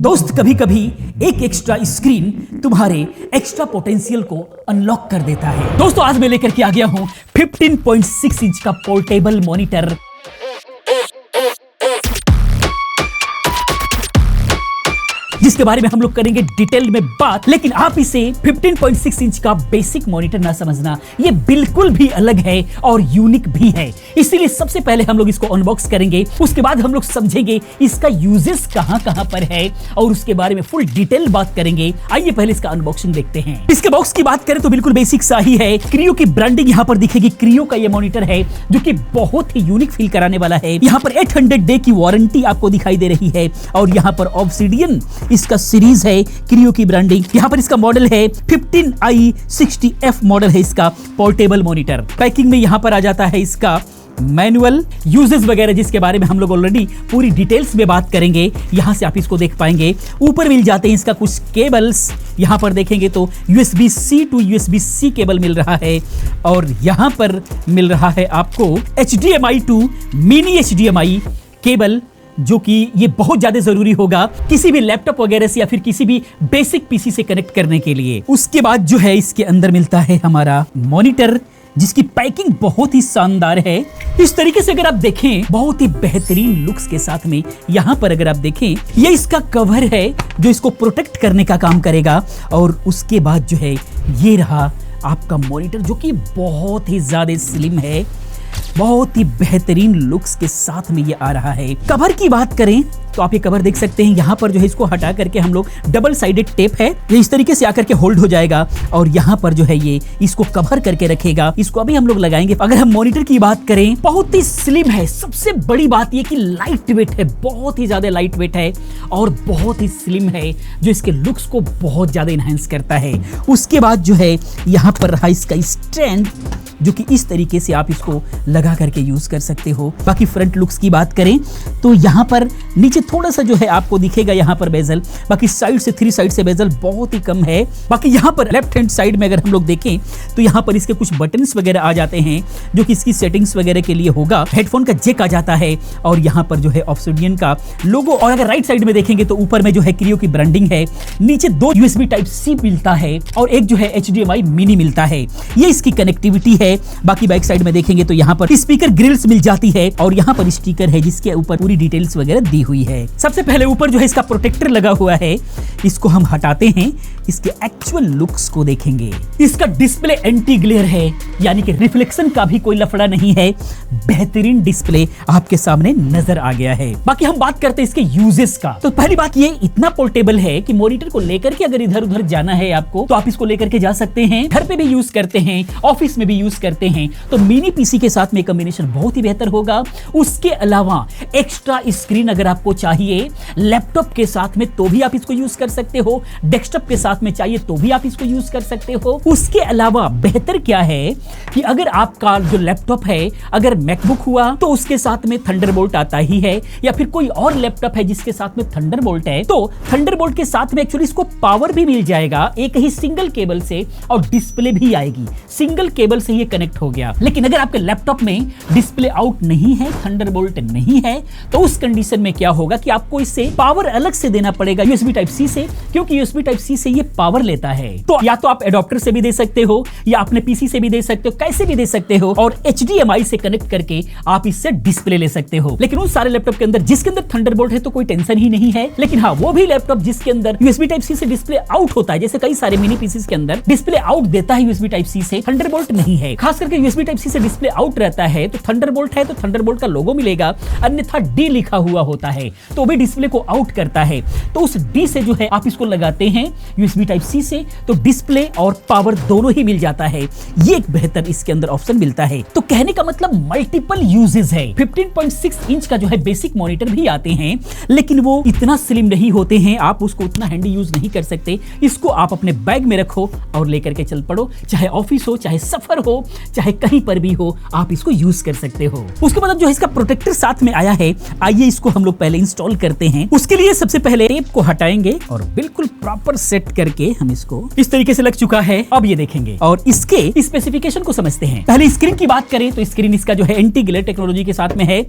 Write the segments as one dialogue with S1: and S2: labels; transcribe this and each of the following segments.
S1: दोस्त, कभी कभी एक एक्स्ट्रा स्क्रीन तुम्हारे एक्स्ट्रा पोटेंशियल को अनलॉक कर देता है। दोस्तों, आज मैं लेकर के आ गया हूं 15.6 इंच का पोर्टेबल मॉनिटर, जिसके बारे में हम लोग करेंगे डिटेल में बात। लेकिन आप इसे 15.6 इंच का बेसिक मॉनिटर ना समझना, ये बिल्कुल भी अलग है और यूनिक भी है। इसीलिए सबसे पहले हम लोग इसको अनबॉक्स करेंगे, उसके बाद हम लोग समझेंगे इसका यूजेस कहां कहां पर है और उसके बारे में फुल डिटेल बात करेंगे। आइए पहले इसका अनबॉक्सिंग देखते हैं। इसके बॉक्स की बात करें तो बिल्कुल बेसिक सा ही है। क्रियो की ब्रांडिंग यहाँ पर दिखेगी। क्रियो का ये मॉनिटर है जो कि बहुत ही यूनिक फील कराने वाला है। यहाँ पर 800 डे की वारंटी आपको दिखाई दे रही है और यहाँ पर ऑब्सिडियन इसका सीरीज है। क्रियो की ब्रांडिंग। यहाँ पर इसका मॉडल है 15i60F मॉडल है इसका पोर्टेबल मॉनिटर। पैकिंग में यहाँ पर आ जाता है इसका मैनुअल, यूजेस वगैरह, जिसके बारे में हम लोग ऑलरेडी पूरी डिटेल्स में बात करेंगे। यहां से आप इसको देख पाएंगे। ऊपर मिल जाते हैं इसका कुछ केबल्स। यहां पर देखेंगे तो USB-C to USB-C केबल मिल रहा है और यहां पर मिल रहा है आपको HDMI to mini HDMI cable, जो कि ये बहुत ज्यादा जरूरी होगा किसी भी लैपटॉप वगैरह से या फिर किसी भी बेसिक पीसी से कनेक्ट करने के लिए। उसके बाद जो है इसके अंदर मिलता है हमारा मॉनिटर, जिसकी पैकिंग बहुत ही शानदार है। इस तरीके से अगर आप देखें, बहुत ही बेहतरीन लुक्स के साथ में यहाँ पर अगर आप देखें, ये इसका कवर है जो इसको प्रोटेक्ट करने का काम करेगा। और उसके बाद जो है ये रहा आपका मॉनिटर, जो कि बहुत ही ज्यादा स्लिम है, बहुत ही बेहतरीन लुक्स के साथ में ये आ रहा है। कवर की बात करें तो आप ये कवर देख सकते हैं। यहाँ पर जो है इसको हटा करके हम लोग डबल साइडेड टेप है, ये इस तरीके से आकर के होल्ड हो जाएगा और यहाँ पर जो है ये इसको कवर करके रखेगा। इसको अभी हम लोग लगाएंगे। अगर हम मॉनिटर की बात करें, बहुत ही स्लिम है। सबसे बड़ी बात ये कि लाइट वेट है, बहुत ही ज्यादा लाइट वेट है और बहुत ही स्लिम है, जो इसके लुक्स को बहुत ज्यादा इनहेंस करता है। उसके बाद जो है यहाँ पर रहा इसका स्टैंड, जो कि इस तरीके से आप इसको लगा करके यूज कर सकते हो। बाकी फ्रंट लुक्स की बात करें तो यहाँ पर नीचे थोड़ा सा जो है आपको दिखेगा यहाँ पर बेजल, बाकी साइड से 3 साइड से बेजल बहुत ही कम है। बाकी यहाँ पर लेफ्ट हैंड साइड में अगर हम लोग देखें तो यहाँ पर इसके कुछ बटन्स वगैरह आ जाते हैं, जो कि इसकी सेटिंग्स वगैरह के लिए होगा। हेडफोन का जैक आ जाता है और यहाँ पर जो है ऑब्सिडियन का लोगो। और अगर राइट साइड में देखेंगे तो ऊपर में जो है क्रियो की ब्रांडिंग है। नीचे 2 USB Type-C मिलता है और एक जो है HDMI मिनी मिलता है। ये इसकी कनेक्टिविटी है। बाकी बैक साइड में देखेंगे तो यहाँ पर स्पीकर ग्रिल्स मिल जाती है और यहाँ पर स्टिकर है जिसके ऊपर पूरी डिटेल्स वगैरह दी हुई है। सबसे पहले ऊपर जो है इसका प्रोटेक्टर लगा हुआ है, इसको हम हटाते हैं। इसके एक्चुअल लुक्स को देखेंगे। इसका डिस्प्ले एंटी ग्लेयर है, यानी कि रिफ्लेक्शन का भी कोई लफड़ा नहीं है। बेहतरीन डिस्प्ले आपके सामने नजर आ गया है। बाकी हम बात करते हैं इसके यूजेस का। तो पहली बात ये इतना पोर्टेबल है कि मॉनिटर को लेकर के अगर इधर उधर जाना है आपको, तो आप इसको लेकर के जा सकते हैं। घर पे भी यूज करते हैं, ऑफिस में भी यूज करते हैं, तो मिनी पीसी के साथ में कॉम्बिनेशन बहुत ही बेहतर होगा। उसके अलावा एक्स्ट्रा स्क्रीन अगर आपको चाहिए लैपटॉप के साथ में तो भी आप इसको यूज कर सकते हो। डेस्कटॉप के साथ में चाहिए तो भी आप इसको यूज कर सकते हो। उसके अलावा बेहतर क्या है कि अगर आपका जो लैपटॉप है, अगर मैकबुक हुआ तो उसके साथ में थंडरबोल्ट आता ही है, या फिर कोई और लैपटॉप है जिसके साथ में थंडरबोल्ट है, तो थंडरबोल्ट के साथ में एक्चुअली इसको पावर भी मिल जाएगा एक ही सिंगल केबल से, और डिस्प्ले भी आएगी। सिंगल केबल से ये कनेक्ट हो गया। लेकिन अगर आपके लैपटॉप में डिस्प्ले आउट नहीं है, थंडरबोल्ट नहीं है, तो उस कंडीशन में क्या होगा कि आपको इससे पावर अलग से देना पड़ेगा USB Type-C से, क्योंकि USB Type-C से ये पावर लेता है। तो या तो आप एडाप्टर से भी दे सकते हो या अपने पीसी से भी दे सकते हो, कैसे भी दे सकते हो, और HDMI से कनेक्ट करके आप इससे डिस्प्ले ले सकते हो। लेकिन उन सारे लैपटॉप के अंदर जिसके अंदर थंडरबोल्ट है तो कोई टेंशन ही नहीं है। लेकिन हाँ, वो भी लैपटॉप जिसके अंदर USB Type-C से डिस्प्ले आउट होता है, जैसे कई सारे मिनी पीसीज के अंदर डिस्प्ले आउट देता है USB Type-C से, थंडरबोल्ट नहीं है। खास करके USB Type-C से डिस्प्ले आउट रहता है तो थंडरबोल्ट है तो थंडरबोल्ट का लोगो मिलेगा, अन्यथा D लिखा हुआ होता है तो भी डिस्प्ले को आउट करता है। तो उस D से जो है आप इसको लगाते हैं USB Type-C से, तो डिस्प्ले और पावर दोनों ही मिल जाता है। ये एक बेहतर इसके अंदर ऑप्शन मिलता है। तो कहने का मतलब मल्टीपल यूजेस है। 15.6 इंच का जो है बेसिक मॉनिटर भी आते हैं, लेकिन वो इतना स्लिम नहीं होते हैं, आप उसको उतना हैंडी यूज नहीं कर सकते। इसको आप अपने बैग में रखो और लेकर के चल पड़ो, चाहे ऑफिस हो, चाहे सफर हो, चाहे कहीं पर भी हो, आप इसको यूज कर सकते हो। उसके बाद जो है इसका प्रोटेक्टर साथ में आया है। आइए इसको हम लोग पहले इंस्टॉल करते हैं। उसके लिए सबसे पहले टेप को हटाएंगे और बिल्कुल प्रॉपर सेट करके हम इसको इस तरीके से लग चुका है। अब ये देखेंगे और इसके स्पेसिफिकेशन को समझते हैं। पहले स्क्रीन की बात करें तो स्क्रीन इसका जो है एंटी ग्लेयर टेक्नोलॉजी के साथ में है,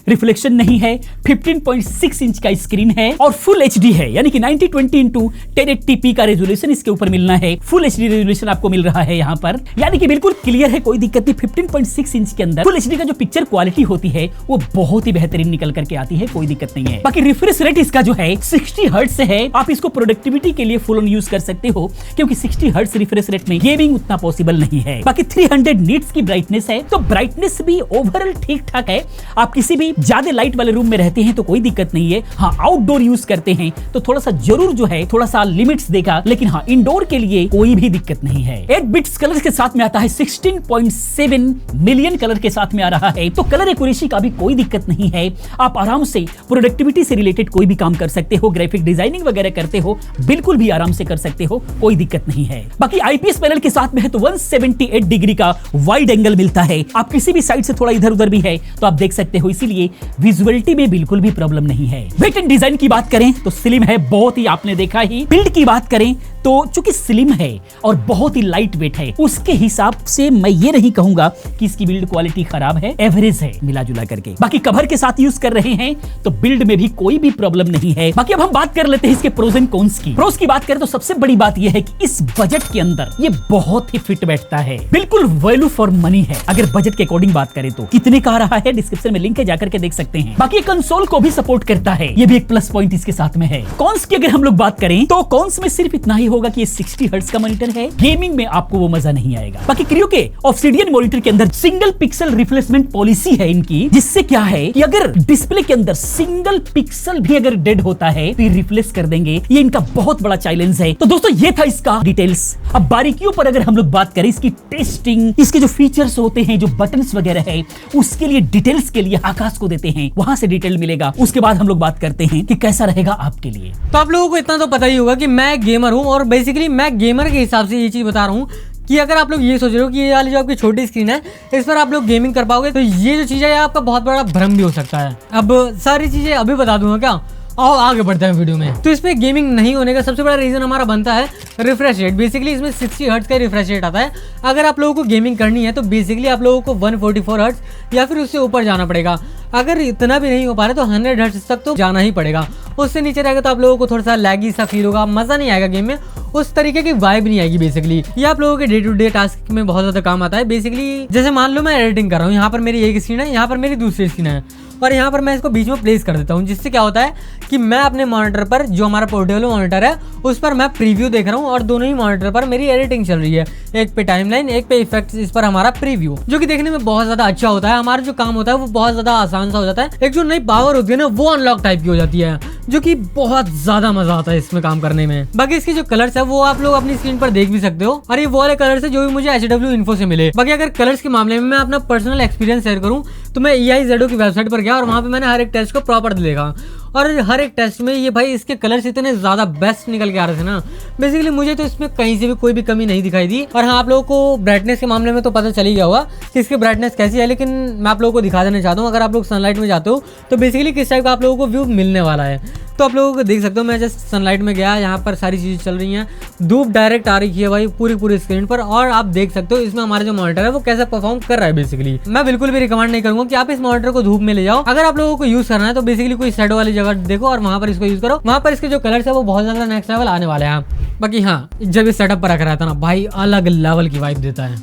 S1: रिफ्लेक्शन नहीं है, 15.6 इंच का स्क्रीन है और फुल एचडी है, यानी कि 1920x1080p का रेजोल्यूशन इसके ऊपर मिलना है। फुल एचडी रेजोल्यूशन आपको मिल रहा है यहाँ पर, यानी कि बिल्कुल क्लियर है, कोई दिक्कत नहीं। 15.6 इंच के अंदर फुल एचडी का जो पिक्चर क्वालिटी होती है वो बहुत ही बेहतरीन निकल करके आती है, कोई दिक्कत नहीं है। बाकी रिफ्रेश रेट इसका जो है 60 हर्ट्ज से है। आप इसको प्रोडक्टिविटी के लिए फुल ऑन यूज कर सकते हो, क्योंकि 60 हर्ट्ज रिफ्रेश रेट में गेमिंग उतना पॉसिबल नहीं है। बाकी 300 नीट्स की ब्राइटनेस है, तो ब्राइटनेस भी ओवरऑल ठीक ठाक है। आप किसी भी ज्यादा लाइट वाले रूम में रहते हैं तो कोई दिक्कत नहीं है। हाँ, आउटडोर यूज करते हैं तो थोड़ा सा जरूर जो है थोड़ा सा लिमिट्स देगा, लेकिन हाँ इंडोर के लिए कोई भी दिक्कत नहीं है। 8 बिट्स कलर के साथ में आता है, 16.7 मिलियन कलर के साथ में आ रहा है, तो कलर एक्यूरेसी का भी कोई दिक्कत नहीं है। आप आराम से प्रोडक्टिविटी से रिलेटेड कोई भी काम कर सकते हो, ग्राफिक डिजाइनिंग वगैरह करते हो, बिल्कुल भी आराम से कर सकते हो, कोई दिक्कत नहीं है। बाकी आईपीएस पैनल के साथ में है तो 178 डिग्री का वाइड एंगल मिलता है। आप किसी भी साइड से थोड़ा इधर उधर भी है तो आप देख सकते हो, इसीलिए विजुअलिटी में बिल्कुल भी प्रॉब्लम नहीं है। वेट एंड डिजाइन की बात करें तो स्लिम है, बहुत ही आपने देखा ही। बिल्ड की बात करें तो चूंकि स्लिम है और बहुत ही लाइट वेट है, उसके हिसाब से मैं ये नहीं कहूंगा कि इसकी बिल्ड क्वालिटी खराब है, एवरेज है मिला जुला करके। बाकी कवर के साथ यूज कर रहे हैं तो बिल्ड में भी कोई भी प्रॉब्लम नहीं है। बाकी अब हम बात कर लेते हैं इसके प्रोज एंड कॉन्स की। प्रोज की बात करें तो सबसे बड़ी बात यह है कि इस बजट के अंदर ये बहुत ही फिट बैठता है, बिल्कुल वैल्यू फॉर मनी है। अगर बजट के अकॉर्डिंग बात करें तो कितने का आ रहा है, डिस्क्रिप्शन में लिंक है, जाकर के देख सकते हैं। बाकी कंसोल को भी सपोर्ट करता है, ये भी एक प्लस पॉइंट इसके साथ में है। कॉन्स की अगर हम लोग बात करें तो कॉन्स में सिर्फ इतना ही होगा कि ये 60 हर्ट्ज का मॉनिटर है, गेमिंग में आपको वो मजा नहीं आएगा। बाकी क्रियो के ऑब्सिडियन मॉनिटर के अंदर सिंगल पिक्सल रिप्लेसमेंट पॉलिसी है इनकी, जिससे क्या है कि अगर डिस्प्ले के अंदर सिंगल पिक्सल भी अगर डेड होता है तो रिप्लेस कर देंगे। ये इनका बहुत बड़ा चैलेंज है। तो दोस्तों ये था इसका डिटेल्स। अब बारीकियों पर अगर हम लोग बात करें, इसकी टेस्टिंग, इसके जो फीचर्स होते हैं, जो बटन्स वगैरह है, उसके लिए डिटेल्स के लिए आकाश को देते हैं, वहां से डिटेल मिलेगा। उसके बाद हम लोग बात करते हैं कि कैसा रहेगा आपके लिए।
S2: तो आप लोगों को इतना तो पता ही होगा कि मैं गेमर हूं, और बेसिकली मैं गेमर के हिसाब से ये चीज बता रहा हूँ कि अगर आप लोग ये सोच रहे हो कि ये वाली जो आपकी छोटी स्क्रीन है इस पर आप लोग गेमिंग कर पाओगे, तो ये जो चीज़ है आपका बहुत बड़ा भ्रम भी हो सकता है। अब सारी चीज़ें अभी बता दूंगा क्या, आओ आगे बढ़ते हैं वीडियो में। तो इसमें गेमिंग नहीं होने का सबसे बड़ा रीजन हमारा बनता है रिफ्रेश रेट। बेसिकली इसमें 60 हर्ट्ज का रिफ्रेश रेट आता है। अगर आप लोगों को गेमिंग करनी है तो बेसिकली आप लोगों को 144 हर्ट्ज या फिर उससे ऊपर जाना पड़ेगा। अगर इतना भी नहीं हो पा रहा तो 100 हर्ट्ज तक तो जाना ही पड़ेगा। उससे नीचे रहेगा तो आप लोगों को थोड़ा सा लैगी सा फील होगा, मजा नहीं आएगा गेम में, उस तरीके की वाइब नहीं आएगी। बेसिकली ये आप लोगों के डे टू डे टास्क में बहुत ज्यादा काम आता है। बेसिकली जैसे मान लो मैं एडिटिंग कर रहा हूँ, यहाँ पर मेरी एक स्क्रीन है, यहाँ पर मेरी दूसरी स्क्रीन है, और यहाँ पर मैं इसको बीच में प्लेस कर देता हूँ, जिससे क्या होता है कि मैं अपने मॉनिटर पर, जो हमारा पोर्टेबल मॉनिटर है, उस पर मैं प्रीव्यू देख रहा हूँ और दोनों ही मॉनिटर पर मेरी एडिटिंग चल रही है। एक पे टाइमलाइन, एक पे इफेक्ट्स, इस पर हमारा प्रीव्यू, जो कि देखने में बहुत ज्यादा अच्छा होता है। हमारा जो काम होता है वो बहुत ज्यादा आसान सा हो जाता है। एक जो नई पावर होती है ना, वो अनलॉक टाइप की हो जाती है, जो कि बहुत ज्यादा मजा आता है इसमें काम करने में। बाकी इसके जो कलर्स है वो आप लोग अपनी स्क्रीन पर देख भी सकते हो, और ये वो वाले कलर्स है जो भी मुझे HW इन्फो से मिले। बाकी अगर कलर्स के मामले में मैं अपना पर्सनल एक्सपीरियंस शेयर करूँ तो मैं EIZO की वेबसाइट पर गया और वहाँ पे मैंने हर एक टेस्ट को प्रॉपर देखा, और हर एक टेस्ट में ये भाई इसके कलर्स इतने ज्यादा बेस्ट निकल के आ रहे थे ना, बेसिकली मुझे तो इसमें कहीं से भी कोई भी कमी नहीं दिखाई दी। और हाँ, आप लोगों को ब्राइटनेस के मामले में तो पता चल ही गया होगा कि इसकी ब्राइटनेस कैसी है, लेकिन मैं आप लोगों को दिखा देना चाहता हूँ। अगर आप लोग सनलाइट में जाते हो तो बेसिकली किस टाइप का आप लोगों को व्यू मिलने वाला है, तो आप लोगों को देख सकते हो। मैं जस्ट सनलाइट में गया, यहाँ पर सारी चीज़ें चल रही हैं, धूप डायरेक्ट आ रही है भाई पूरी स्क्रीन पर, और आप देख सकते हो इसमें हमारा जो मॉनिटर है वो कैसे परफॉर्म कर रहा है। बेसिकली मैं बिल्कुल भी रिकमेंड नहीं करूंगा कि आप इस मॉनिटर को धूप में ले जाओ। अगर आप लोगों को यूज करना है तो बेसिकली कोई शेडो वाली जगह देखो और वहाँ पर इसको यूज करो। वहाँ पर इसके जो कलर्स है वो बहुत ज्यादा नेक्स्ट लेवल आने वाले हैं। बाकी हाँ, जब इस सेटअप पर रखा रहता है ना भाई, अलग लेवल की वाइब देता है,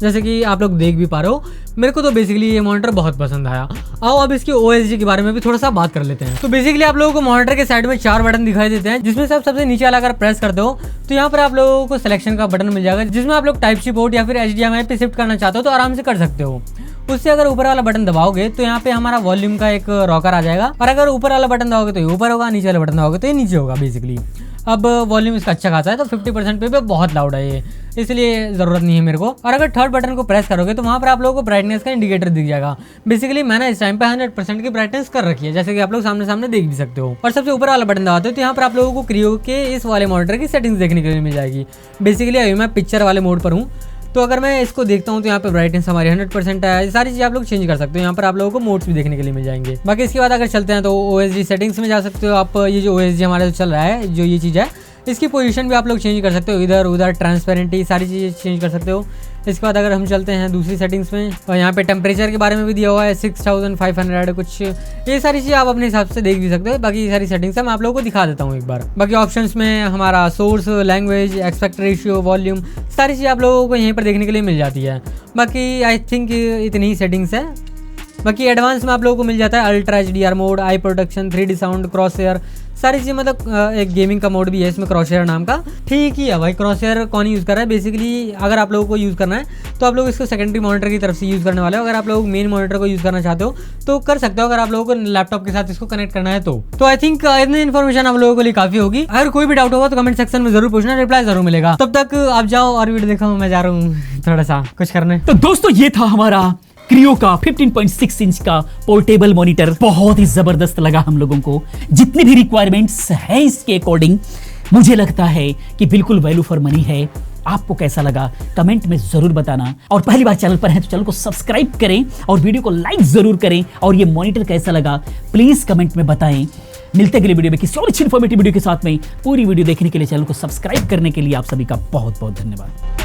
S2: जैसे कि आप लोग देख भी पा रहे हो। मेरे को तो बेसिकली ये मॉनिटर बहुत पसंद आया। आओ अब इसकी OSG के बारे में भी थोड़ा सा बात कर लेते हैं। तो बेसिकली आप लोगों को मॉनिटर के साइड में 4 बटन दिखाई देते हैं, जिसमें से आप सबसे नीचे वाला अगर प्रेस करते हो तो यहाँ पर आप लोगों को सिलेक्शन का बटन मिल जाएगा, जिसमें आप लोग टाइप सी पोर्ट या फिर HDMI पे शिफ्ट करना चाहते हो तो आराम से कर सकते हो। उससे अगर ऊपर वाला बटन दबाओगे तो यहाँ पे हमारा वॉल्यूम का एक रॉकर आ जाएगा, और अगर ऊपर वाला बटन दबाओगे तो ये ऊपर होगा, नीचे वाला बटन दबाओगे तो ये नीचे होगा। बेसिकली अब वॉल्यूम इसका अच्छा खासा है, तो 50% पे बहुत लाउड है ये, इसलिए ज़रूरत नहीं है मेरे को। और अगर थर्ड बटन को प्रेस करोगे तो वहाँ पर आप लोगों को ब्राइटनेस का इंडिकेटर दिख जाएगा। बेसिकली मैंने इस टाइम पे 100% की ब्राइटनेस कर रखी है, जैसे कि आप लोग सामने देख भी सकते हो। और सबसे ऊपर वाला बटन दबाते हो तो यहाँ पर आप लोगों को क्रियो के इस वाले मॉनिटर की सेटिंग्स देखने के लिए मिल जाएगी। बेसिकली अभी मैं पिक्चर वाले मोड पर हूँ, तो अगर मैं इसको देखता हूँ तो यहाँ पे ब्राइटनेस हमारी 100% है। सारी चीज़ आप लोग चेंज कर सकते हो, यहाँ पर आप लोगों को मोड्स भी देखने के लिए मिल जाएंगे। बाकी इसके बाद अगर चलते हैं तो OSG सेटिंग्स में जा सकते हो आप। ये जो OSG हमारा जो चल रहा है, जो ये चीज़ है, इसकी पोजीशन भी आप लोग चेंज कर सकते हो, इधर उधर, ट्रांसपेरेंटी, सारी चीज़ें चेंज कर सकते हो। इसके बाद अगर हम चलते हैं दूसरी सेटिंग्स में, और यहाँ पे टेम्परेचर के बारे में भी दिया हुआ है 6500 कुछ, ये सारी चीज़ें आप अपने हिसाब से देख भी सकते हो। बाकी ये सारी सेटिंग्स मैं आप लोगों को दिखा देता हूँ एक बार। बाकी ऑप्शंस में हमारा source, language, aspect ratio, volume, सारी चीज़ें आप लोगों को यहीं पर देखने के लिए मिल जाती है। बाकी आई थिंक इतनी ही सेटिंग्स है। बाकी एडवांस में आप लोगों को मिल जाता है अल्ट्रा HDR मोड, आई protection, 3D sound, cross air, सारी चीज़ें। मतलब एक गेमिंग का मोड भी है इसमें, क्रॉस एयर नाम का। ठीक ही है भाई, क्रॉस एयर कौन यूज़ कर रहा है? बेसिकली अगर आप लोगों को यूज़ करना है तो आप लोग इसको सेकेंडरी मॉनिटर की तरफ से यूज़ करने वाले हो। अगर आप लोग मेन मॉनिटर को यूज़ करना चाहते हो तो कर सकते हो, अगर आप लोगों को लैपटॉप के साथ इसको कनेक्ट करना है तो आई थिंक इतनी इन्फॉर्मेशन आप लोगों के लिए काफ़ी होगी। अगर कोई भी डाउट होगा तो कमेंट सेक्शन में जरूर पूछना, रिप्लाई जरूर मिलेगा। तब तक आप जाओ और वीडियो देखो, मैं जा रहा हूँ थोड़ा सा कुछ करने।
S1: तो दोस्तों ये था हमारा क्रियो का 15.6 इंच का पोर्टेबल मॉनिटर। बहुत ही जबरदस्त लगा हम लोगों को। जितनी भी रिक्वायरमेंट्स है इसके अकॉर्डिंग मुझे लगता है कि बिल्कुल वैल्यू फॉर मनी है। आपको कैसा लगा कमेंट में जरूर बताना, और पहली बार चैनल पर है तो चैनल को सब्सक्राइब करें और वीडियो को लाइक जरूर करें। और ये मॉनिटर कैसा लगा प्लीज कमेंट में बताएं। मिलते हैं अगले वीडियो में किसी और अच्छी इन्फॉर्मेटिव वीडियो के साथ में। पूरी वीडियो देखने के लिए, चैनल को सब्सक्राइब करने के लिए आप सभी का बहुत बहुत धन्यवाद।